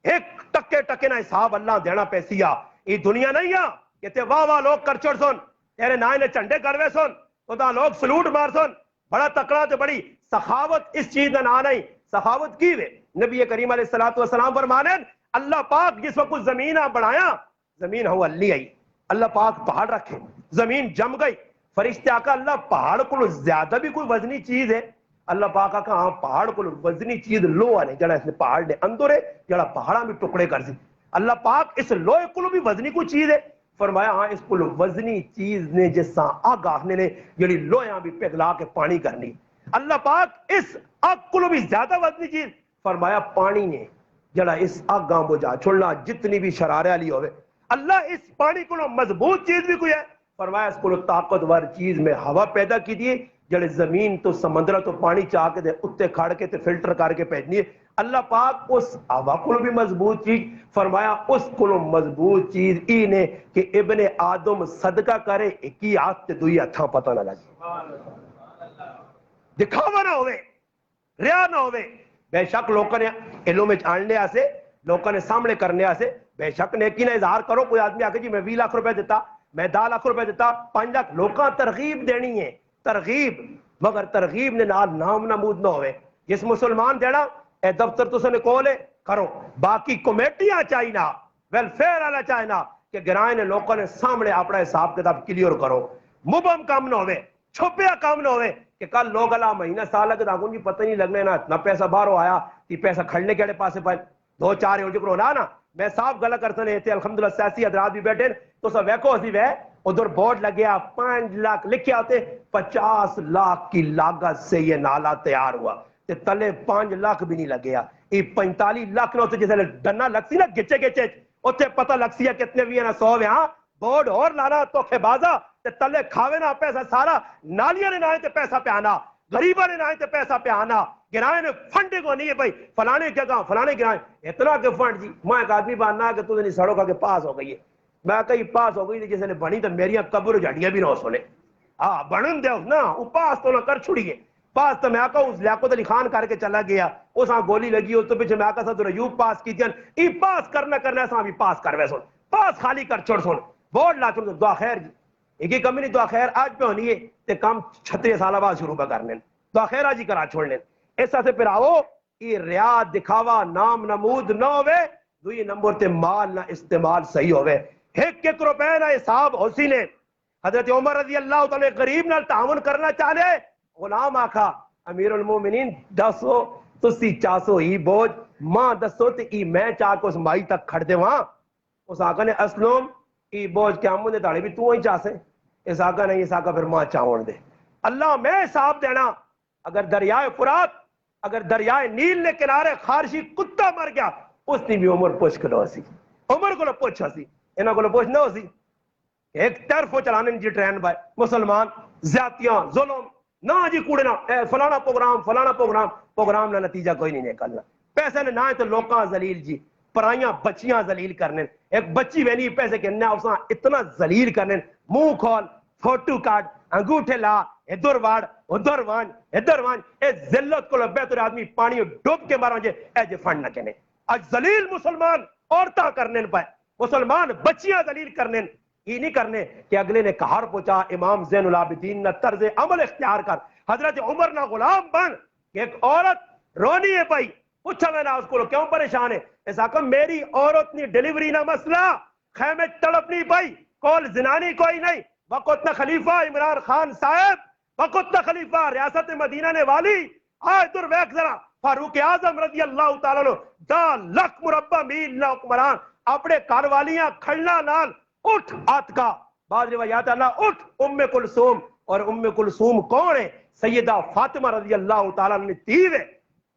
ایک ٹکے ٹکے نہ حساب اللہ دینا پیسیا. یہ دنیا نہیں ہے کہ تے واہ واہ لوگ کرچڑ سن تیرے نائے نے چنڈے کروے سن تو دا لوگ سلوٹ مار سن بڑا تکڑا تے بڑی سخاوت اس چیز کا نہ نہیں. سخاوت کی وے نبی کریم علیہ الصلوۃ والسلام فرمانے اللہ پاک جس وقت زمین بنایا زمین ہو علی آئی. اللہ پاک پہاڑ رکھے زمین جم گئی. فرشتے آقا اللہ پہاڑ کو زیادہ بھی کوئی وزنی چیز ہے؟ اللہ پاک آقا ہاں پہاڑ کو وزنی چیز لوہا نے جڑا اس نے پہاڑ نے اندر ہے جڑا پہاڑاں بھی ٹکڑے کر سی. اللہ پاک اس لوہے کو بھی وزنی کوئی چیز ہے؟ فرمایا ہاں اس کو وزنی چیز نے جس سا آگ آخنے نے جڑی لوہیاں بھی پگھلا کے پانی کرنی. اللہ پاک اس آگ کو بھی زیادہ وزنی چیز فرمایا پانی نے جڑا اس آگاں بجھا چھوڑنا جتنی بھی شرارے والی ہوئے. اللہ اس پانی کو مضبوط چیز بھی کوئی ہے؟ فرمایا اس کو طاقتور چیز میں ہوا پیدا کی دیئے جڑے زمین تو سمندر تو پانی چاہ کے دے اتے کھڑ کے تے فلٹر کر کے پہنی ہے. اللہ پاک اس ہوا کو بھی مضبوط چیز فرمایا اس کو مضبوط چیز ای نے کہ ابن آدم صدقہ کرے ایک ہی ہاتھ تے دوئی ہتھاں پتہ نہ لگے دکھاوا نہ ہوئے ریا نہ ہوئے. بے شک لوگوں نے علم میں آننے آسے لوگوں نے سامنے کرنے آسے بے شک نیکی نہ اظہار کرو. کوئی آدمی آکے جی میں 20 لاکھ روپے دیتا میں 10 لاکھ روپے دیتا 5 لاکھ لوگاں ترغیب دینی ہے ترغیب مگر ترغیب نے نام نمود نہ ہوئے. جس مسلمان دینا اے دفتر تو سے کولے کرو باقی کمیٹیاں چاہینا ویلفیئر والا چاہینا کہ گرائیں نے لوگوں نے سامنے اپنا حساب کتاب کلیئر کرو. مبہم کام نہ ہوئے چھپیا کام نہ ہوئے کہ کل لوگ اللہ مہینہ سال لگے داگون جی پتہ نہیں لگنے نا اتنا پیسہ باہر آیا تی پیسہ کھڑنے کے پاسے پائے 2-4 ہو جکرو نا میں صاف گلہ کرتا نہیں تھے. الحمدللہ سیاسی حضرات بھی بیٹھے تو سب ویکو اسی وے ادھر بورڈ لگیا 5 لاکھ لکھے ہوتے 50 لاکھ کی لاگت سے یہ نالا تیار ہوا تے تلے 5 لاکھ بھی نہیں لگیا. یہ 45 لاکھ نہ جیسے ڈنا لگسی نا گچے گچے اتنے پتہ لگسی ہے کتنے بھی ہے نا 100 ہے. ہاں بورڈ اور لانا تو بازا تے تلے کھاوے نا پیسہ سارا نالیاں نے نہ تے پیسہ پہ آنا غریبہ نے نہ تے پیسہ پہ آنا گرائے نے فنڈ کو نہیں ہے بھائی فلانے جگہ فلانے گرائے اتنا کہ فنڈ جی. میں ایک آدمی باننا کہ تو نہیں سڑوں کا کہ پاس ہو گئی ہے. میں کہیں پاس ہو گئی تھی جیسے نے بنی تو میری قبر جھڑیاں بھی نہ ہو سنے. ہاں بنن دے نا وہ پاس تو نہ کر چھڑیے پاس تو میں آقا اس لیاقت علی خان کر کے چلا گیا اس ہاں گولی لگی اس تو پیچھے میں آقا صاحب ایوب پاس کی تھی ای پاس کرنا سا بھی پاس کروے سن پاس خالی کر چھوڑ سن بورڈ لا چھوڑ دعا خیر جی ایک ہی کمی نہیں دعا خیر آج پہ ہونی ہے تے کام 36 سالہ بعد شروع پہ کرنے دعا خیر آج ہی کرا چھوڑنے. ایسا سے پھر آؤ یہ ریا دکھاوا نام نمود نہ ہوئے. دوئی نمبر تے مال نہ استعمال صحیح ہوئے. 1 روپے نہ حساب حسی نے حضرت عمر رضی اللہ تعالی غریب نال تعاون کرنا چاہے غلام آکھا امیر المومنین دسو تسی 400 ہی بوجھ ماں دسو تے ای میں چاہ کے اس مائی تک کھڑ دے وہاں. اس آقا نے اسلوم ای بوجھ کے ہم نے داڑے بھی تو ہی چاہ سے اس آقا نہیں اس آقا پھر ماں چاہون دے. اللہ میں حساب دینا اگر دریائے فرات اگر دریائے نیل نے کنارے خارشی کتا مر گیا اس نے بھی عمر پوچھ کے لو سی عمر کو لو پوچھ سی انہوں کو لو پوچھ نہ ہو سی ایک طرف ہو چلانے جی ٹرین بھائی مسلمان زیادتیاں ظلم نہ جی کوڑے نہ فلانا پروگرام نہ نتیجہ کوئی نہیں نکلنا پیسے نے نہ تو لوکاں ذلیل جی پرائیاں بچیاں ذلیل کرنے ایک بچی وینی پیسے کے نہ اساں اتنا ذلیل کرنے منہ کھول فوٹو کارڈ انگوٹھے لا ادھر واڑ ادھر وان اے ذلت کو بہتر آدمی پانی ڈوب کے مارا جے اے جے فنڈ نہ کہنے آج ذلیل مسلمان عورتاں کرنے پائے مسلمان بچیاں ذلیل کرنے یہ نہیں کرنے کہ اگلے نے کہار پہنچا امام زین العابدین نہ طرز عمل اختیار کر حضرت عمر نہ غلام بن کہ ایک عورت رونی ہے پائی پوچھا میں نہ اس کو کیوں پریشان ہے ایسا کہ میری عورت نی ڈیلیوری نہ مسئلہ خیمے تڑپ نہیں پائی کول زنانی کوئی نہیں وقت نہ خلیفہ عمران خان صاحب وقت نہ خلیفہ ریاست مدینہ نے والی آئے در ویک ذرا فاروق اعظم رضی اللہ تعالیٰ نے 10 لاکھ مربع میل نہ حکمران اپنے کاروالیاں کھڑنا نال اٹھ آت کا بعض روایات اللہ اٹھ ام کلثوم اور ام کلثوم کون ہے؟ سیدہ فاطمہ رضی اللہ تعالیٰ نے تیو ہے.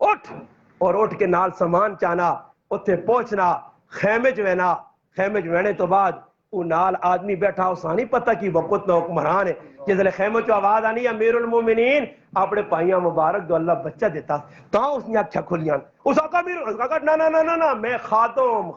اٹھ کے نال سامان چانا اتنے پہنچنا خیمے چ وینا خیمے چ وینے تو بعد وہ نال آدمی بیٹھا اسا نہیں پتہ کہ وقت نہ حکمران ہے. جس لے خیمے چ آواز آنی امیر المومنین اپنے پائیاں مبارک دو اللہ بچہ دیتا تا اس نے اکھا کھلیاں اس آقا امیر اس آقا نا میں خادم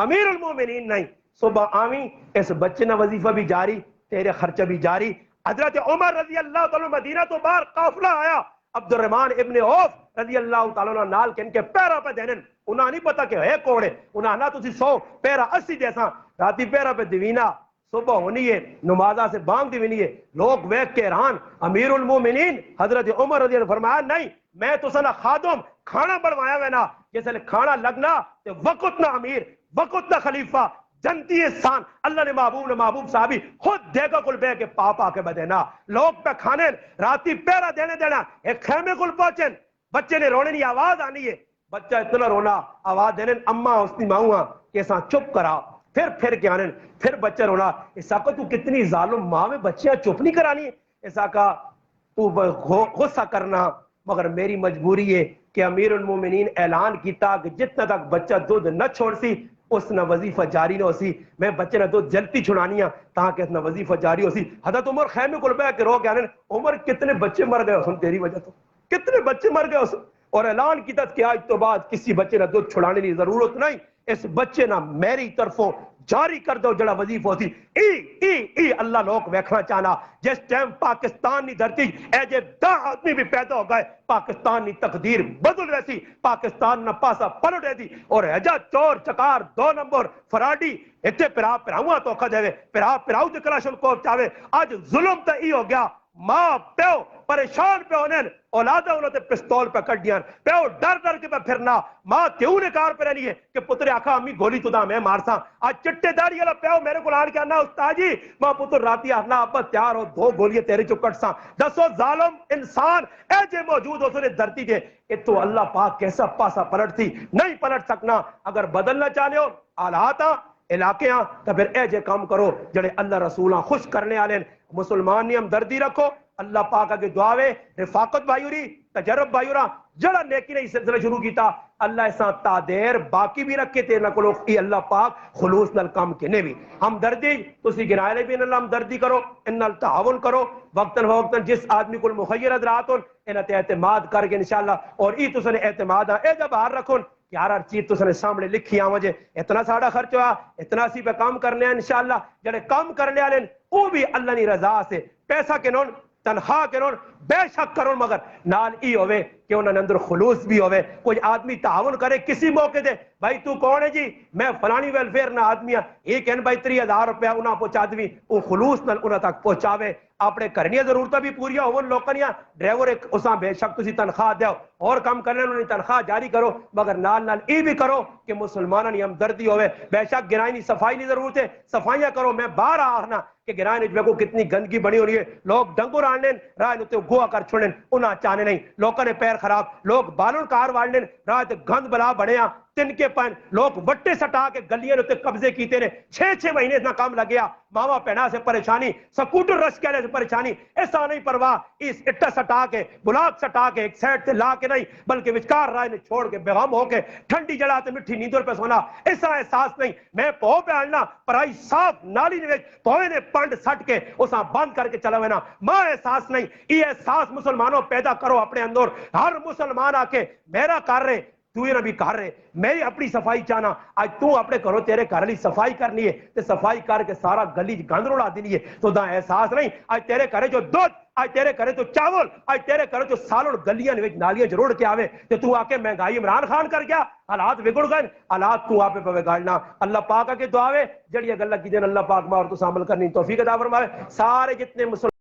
امیر المومنین نہیں. صبح آویں اس بچے نہ وظیفہ بھی جاری تیرے خرچہ بھی جاری. حضرت عمر رضی اللہ تعالیٰ مدینہ تو باہر قافلہ آیا عبد الرحمن ابن عوف رضی اللہ تعالیٰ نال کے ان کے پیرا پہ دینن انہاں نہیں پتا کہ ہے کون ہے انہاں نہ تسی 100 پیرا 80 جیسا راتی پیرا پہ دیوینا صبح ہونی ہے نمازہ سے بانگ دیوینی ہے لوگ ویک کے حیران. امیر المومنین حضرت عمر رضی اللہ فرمایا نہیں میں تو سنا خادم کھانا بڑھوایا میں نا جیسے کھانا لگنا تے وقت نہ امیر وقت نہ خلیفہ جنتی انسان اللہ نے محبوب صحابی خود دیکھا کل بے کے پاپا کے بدینا لوگ پہ کھانے راتی پیرا دینا ایک خیمے کل پہنچن بچے نے رونے نہیں آواز آنی ہے بچہ اتنا رونا آواز دینے اماں حسنی ماؤں کیسا چپ کرا پھر کے آنے پھر بچہ رونا. ایسا کہ تو کتنی ظالم ماں میں بچیاں چپ نہیں کرانی ہے. ایسا کہ تو غصہ کرنا مگر میری مجبوری ہے کہ امیر المومنین اعلان کیتا کہ جتنا تک بچہ دودھ نہ چھوڑ سی اس نہ وظیفہ جاری نہ ہو سی میں بچے نہ دودھ جلتی چھڑانیاں تاکہ اس نہ وظیفہ جاری ہو سی. حضرت عمر خیمے کو لبیا کہ رو کے آنے عمر کتنے بچے مر گئے حسن تیری وجہ تو کتنے بچے مر گئے حسن اور اعلان کیتا کہ آج تو بعد کسی بچے نہ دودھ چھڑانے کی ضرورت نہیں اس بچے نہ میری طرفوں جاری کر دو جڑا وظیفہ ہوتی ای اللہ لوگ ویکھنا چاہنا. جس ٹائم پاکستان نی دھرتی اے جے 10 آدمی بھی پیدا ہو گئے پاکستان نی تقدیر بدل ویسی پاکستان نہ پاسا پلٹ دی اور ہجا چور چکار 2 نمبر فراڈی اتنے پراؤں تو دے پراؤ دے کلاشن کو چاہے آج ظلم تے ای ہو گیا ماں پیو پریشان پہ ہونے اولادہ انہوں نے پستول پہ کٹ دیاں پیو ڈر کے پہ پھرنا ماں تیوں نے کار پہ رہنی ہے کہ پتر آکھا امی گولی تو دا میں مارسا آج چٹے داری اللہ پیو میرے کو لان کے آنا استاد جی ماں پتر راتی آنا ابا تیار ہو 2 گولیاں تیرے چو کٹ سا دسو ظالم انسان اے جے موجود ہو سنے دھرتی دے کہ تو اللہ پاک کیسا پاسا پلٹ تھی نہیں پلٹ سکنا. اگر بدلنا چاہنے ہو آلاتاں علاقے ہاں تو پھر اے جے کام کرو جڑے اللہ رسولہ خوش کرنے آلیں مسلمان نے ہم دردی رکھو اللہ پاک آگے دعاوے رفاقت بھائیوری تجرب بھائیورا جڑا نیکی نے سلسلہ شروع کیتا اللہ ایسا تعدیر باقی بھی رکھے تھے نہ کلو ای اللہ پاک خلوص نل کام کے بھی ہم دردی تسی گرائے بھی اللہ ہم دردی کرو ان تعاون کرو وقتاً فوقتاً جس آدمی کو مخیر حضرات انہاں تے اعتماد کر کے انشاءاللہ اور ای تو سنے اعتماد اے جب باہر رکھو کہ ہر چیز تو سنے سامنے لکھی آوجے اتنا ساڑا خرچ ہوا اتنا سی پہ کام کرنے ہیں انشاءاللہ جڑے کام کرنے آلیں وہ بھی اللہ نی رضا سے پیسہ کے نون تنخواہ کے نون بے شک کرو مگر نال ای ہوئے کہ انہوں نے اندر خلوص بھی ہوئے کوئی آدمی تعاون کرے کسی موقع دے بھائی تو کون ہے جی میں فلانی ویلفیئر نہ آدمی یہ کہن بھائی 3000 روپیہ انہاں پہنچا دوی وہ خلوص نال انہاں تک پہنچاوے اپنے کرنی ضرورتیں بھی پوریا ہون لوکانیاں ڈرائیور ایک اساں بے شک تسی تنخواہ دیو اور کام کرنے انہوں نے تنخواہ جاری کرو مگر نال ای بھی کرو کہ مسلمانوں نے ہمدردی ہوئے بے شک گرائیں نہیں صفائی نہیں ضرورت ہے صفائیاں کرو میں باہر آنا کہ گرائیں نہیں کو کتنی گندگی بنی ہو رہی ہے لوگ ڈنگور آنے راہ نتے گوا کر چھوڑیں انہاں چاہنے نہیں لوکاں نے پیر خراب لوگ بالوں کار واڑنے راہ تے گند بلا بڑھیا تن کے پن لوگ وٹے سٹا کے گلیاں تے قبضے کیتے نے 6 مہینے اتنا کام لگیا ماما پہنا سے پریشانی سکوٹر رش کہنے سے پریشانی ایسا نہیں پرواہ اس اٹا سٹا کے بلاک سٹا کے ایک سائڈ سے لا کے نہیں بلکہ وچکار رائے نے چھوڑ کے بے غم ہو کے ٹھنڈی جڑا تے مٹھی نیندر پہ سونا ایسا احساس نہیں میں پہو پہ آلنا پرائی صاف نالی نے پہوے نے پنڈ سٹ کے اساں بند کر کے چلا ہونا ماں احساس نہیں یہ احساس مسلمانوں پیدا کرو اپنے اندر ہر مسلمان آ کے میرا کر رہے تو یہ نبی کر رہے میری اپنی صفائی چاہنا آج تو اپنے کرو تیرے گھر لی صفائی کرنی ہے تے صفائی کر کے سارا گلی گند روڑا دینی ہے تو دا احساس نہیں آج تیرے کرے جو دودھ آج تیرے کرے تو چاول آج تیرے کرے تو سالوں گلیاں نالیاں جروڑ کے آوے تو آ کے مہنگائی عمران خان کر گیا حالات بگڑ گئے حالات تو آپ پہ بگاڑنا اللہ پاک کے دعاوے جڑی گلا کی دین اللہ پاک مار تو عمل کرنی توفیق عطا فرمائے سارے جتنے مسلمان